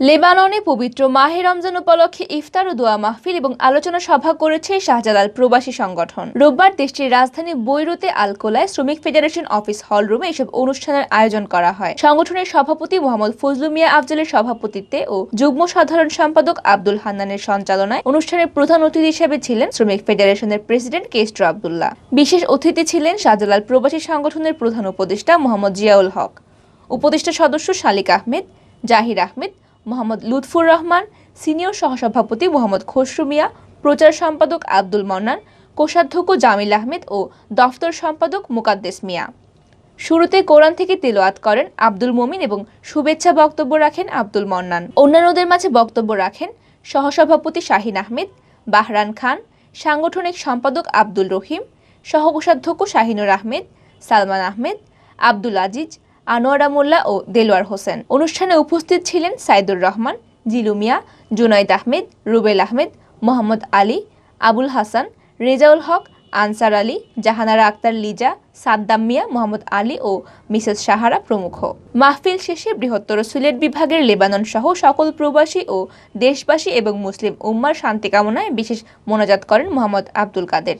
লেবাননে পবিত্র মাহে রমজান উপলক্ষে ইফতার ও দোয়া মাহফিল এবং আলোচনা সভা করেছে শাহজালাল প্রবাসী সংগঠন। রোববার দেশটির রাজধানী বৈরুতে আল-কোলায় শ্রমিক ফেডারেশন অফিস হল রুমে এসব অনুষ্ঠানের আয়োজন করা হয়। সংগঠনের সভাপতি মোহাম্মদ ফজলু মিয়া আফজলের সভাপতিত্বে ও যুগ্ম সাধারণ সম্পাদক আব্দুল হান্নানের সঞ্চালনায় অনুষ্ঠানের প্রধান অতিথি হিসেবে ছিলেন শ্রমিক ফেডারেশনের প্রেসিডেন্ট কেষ্টু আব্দুল্লাহ। বিশেষ অতিথি ছিলেন শাহজালাল প্রবাসী সংগঠনের প্রধান উপদেষ্টা মোহাম্মদ জিয়াউল হক, উপদেষ্টা সদস্য শালিক আহমেদ, জাহির আহমেদ, মোহাম্মদ লুৎফুর রহমান, সিনিয়র সহসভাপতি মোহাম্মদ খসরু মিয়া, প্রচার সম্পাদক আব্দুল মন্নান, কোষাধ্যক্ষ জামিল আহমেদ ও দফতর সম্পাদক মুকাদ্দেস মিয়া। শুরুতে কোরআন থেকে তিলাওয়াত করেন আব্দুল মমিন এবং শুভেচ্ছা বক্তব্য রাখেন আব্দুল মন্নান। অন্যান্যদের মাঝে বক্তব্য রাখেন সহসভাপতি শাহিন আহমেদ, বাহরান খান, সাংগঠনিক সম্পাদক আব্দুল রহিম, সহকোষাধ্যক্ষ শাহিনুর আহমেদ, সালমান আহমেদ, আব্দুল আজিজ, আনোয়ারা মোল্লা ও দেলোয়ার হোসেন। অনুষ্ঠানে উপস্থিত ছিলেন সাইদুর রহমান, জিলু মিয়া, জুনাইদ আহমেদ, রুবেল আহমেদ, মোহাম্মদ আলী, আবুল হাসান, রেজাউল হক, আনসার আলী, জাহানারা আক্তার লিজা, সাদ্দাম মিয়া, মোহাম্মদ আলী ও মিসেস সাহারা প্রমুখ। মাহফিল শেষে বৃহত্তর সিলেট বিভাগের লেবানন সহ সকল প্রবাসী ও দেশবাসী এবং মুসলিম উম্মার শান্তি কামনায় বিশেষ মোনাজাত করেন মোহাম্মদ আব্দুল কাদের।